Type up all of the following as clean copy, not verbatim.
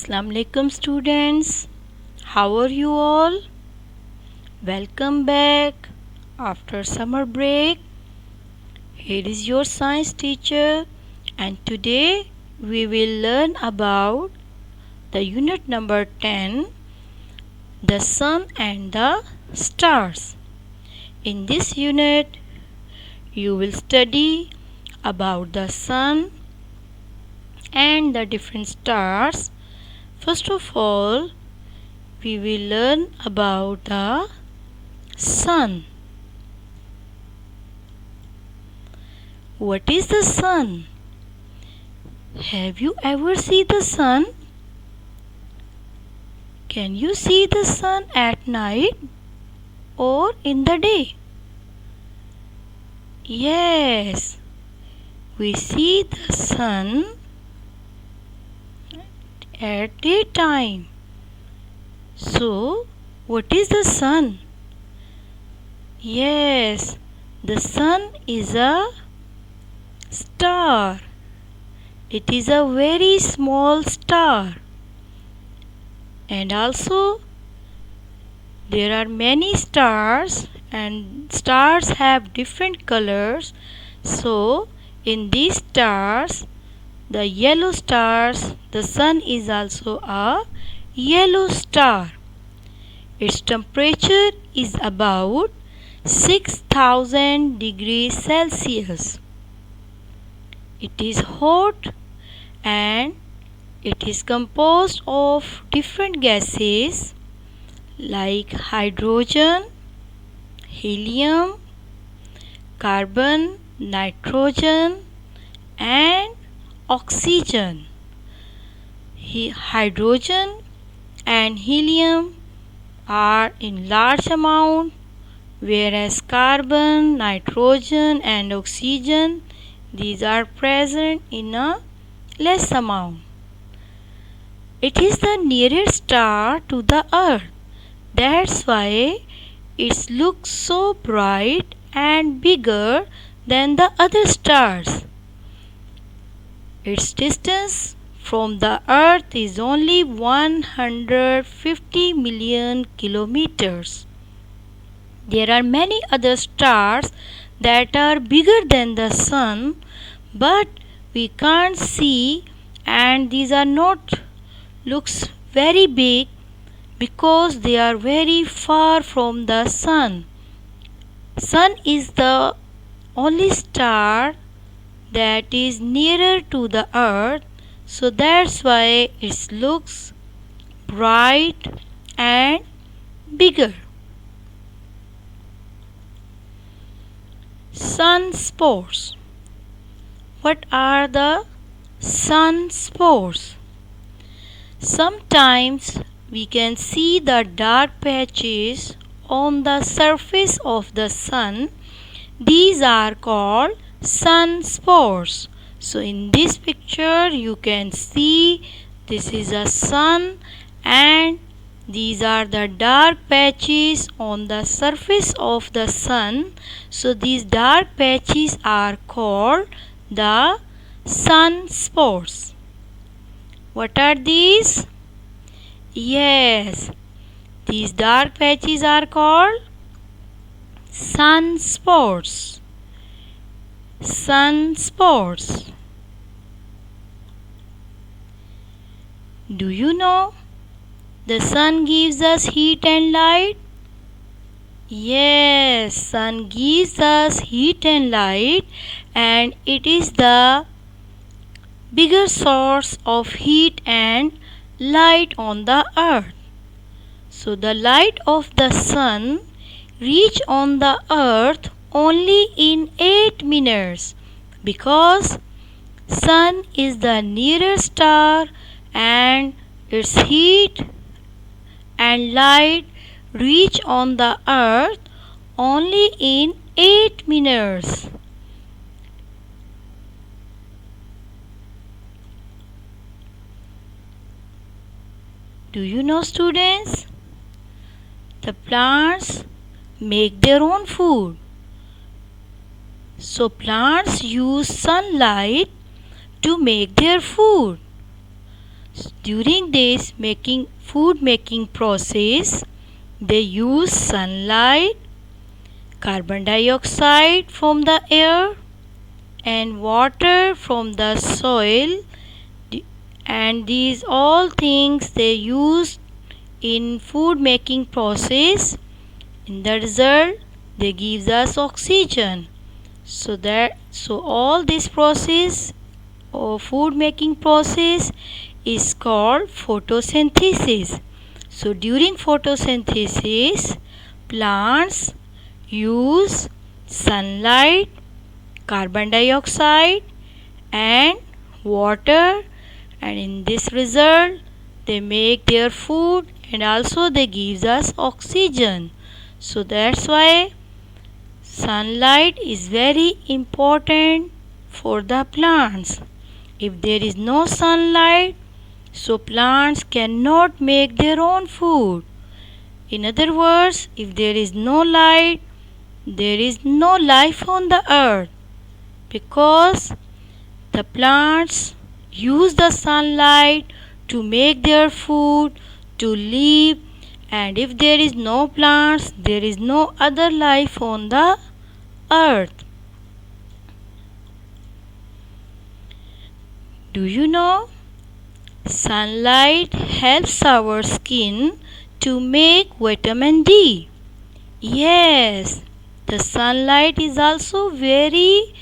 Assalamu alaikum students. How are you all? Welcome back after summer break. Here is your science teacher and today we will learn about the unit number 10, the sun and the stars. In this unit you will study about the sun and the different stars. First of all, we will learn about the sun. What is the sun? Have you ever seen the sun? Can you see the sun at night or in the day? Yes, we see the sun at daytime. So, what is the sun? Yes, the sun is a star. It is a very small star. And also, there are many stars and stars have different colors. So, in these stars, the yellow stars, the sun is also a yellow star. Its temperature is about 6000 degrees Celsius. It is hot and it is composed of different gases like hydrogen, helium, carbon, nitrogen and oxygen. Hydrogen and helium are in large amount, whereas carbon, nitrogen and oxygen, these are present in a less amount. It is the nearest star to the earth. That's why it looks so bright and bigger than the other stars. Its distance from the earth is only 150 million kilometers. There are many other stars that are bigger than the sun, but we can't see, and these are not looks very big because they are very far from the sun. Sun is the only star that is nearer to the earth, so that's why it looks bright and bigger. Sunspores. What are the sunspores? Sometimes we can see the dark patches on the surface of the sun. These are called sunspores. So in this picture you can see this is a sun and these are the dark patches on the surface of the sun. So these dark patches are called the sunspores. What are these? Yes, these dark patches are called sunspores. Sunspores. Do you know the sun gives us heat and light? Yes, sun gives us heat and light and it is the bigger source of heat and light on the earth. So the light of the sun reach on the earth only in 8 minutes because sun is the nearest star and its heat and light reach on the earth only in 8 minutes. Do you know, students? The plants make their own food. So plants use sunlight to make their food. During this food making process, they use sunlight, carbon dioxide from the air, and water from the soil, and these all things they use in food making process. In the result, they gives us oxygen. So all this process or food making process is called photosynthesis. So during photosynthesis, plants use sunlight, carbon dioxide and water, and in this result they make their food and also they gives us oxygen. So that's why sunlight is very important for the plants. If there is no sunlight, so plants cannot make their own food. In other words, if there is no light, there is no life on the earth, because the plants use the sunlight to make their food, to live, and if there is no plants, there is no other life on the earth. Do you know? Sunlight helps our skin to make vitamin D. Yes, the sunlight is also very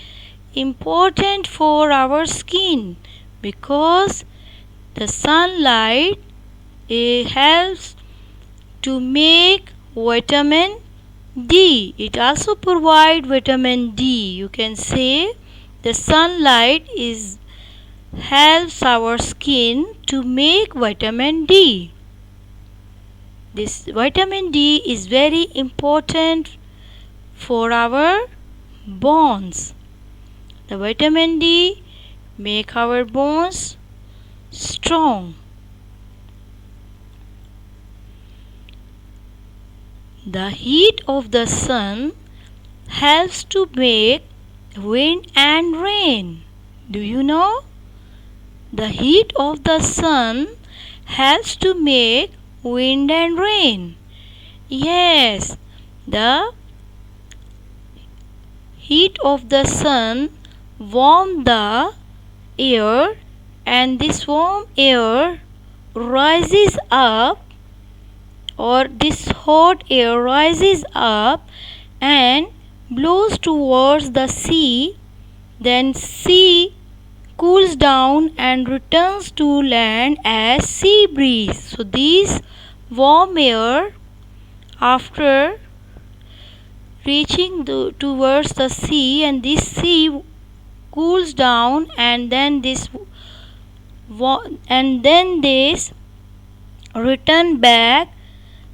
important for our skin, because the sunlight helps to make vitamin D. It also provides vitamin D. You can say the sunlight helps our skin to make vitamin D. This vitamin D is very important for our bones. The vitamin D make our bones strong. The heat of the sun helps to make wind and rain. Do you know? The heat of the sun helps to make wind and rain. Yes, the heat of the sun warms the air, and this warm air rises up, or this hot air rises up and blows towards the sea. Then sea cools down and returns to land as sea breeze. So this warm air, after reaching towards the sea, and this sea cools down, and then this return back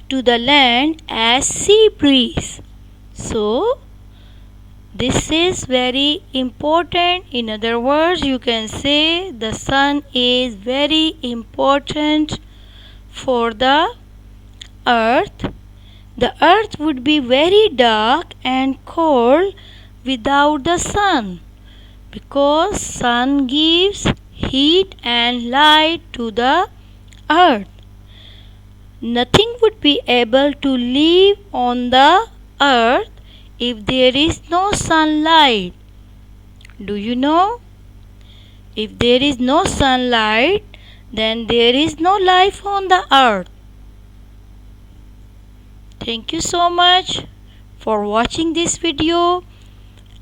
to the land as sea breeze. So this is very important. In other words, you can say the sun is very important for the earth. The earth would be very dark and cold without the sun, because sun gives heat and light to the earth. Nothing would be able to live on the earth if there is no sunlight. Do you know? If there is no sunlight, then there is no life on the earth. Thank you so much for watching this video,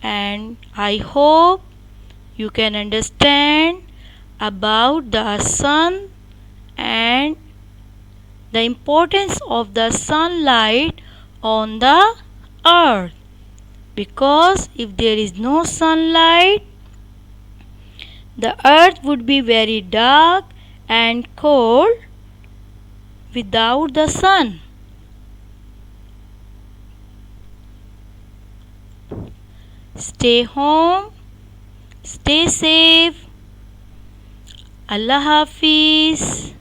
and I hope you can understand about the sun and the importance of the sunlight on the earth. Because if there is no sunlight, the earth would be very dark and cold without the sun. Stay home, stay safe. Allah Hafiz.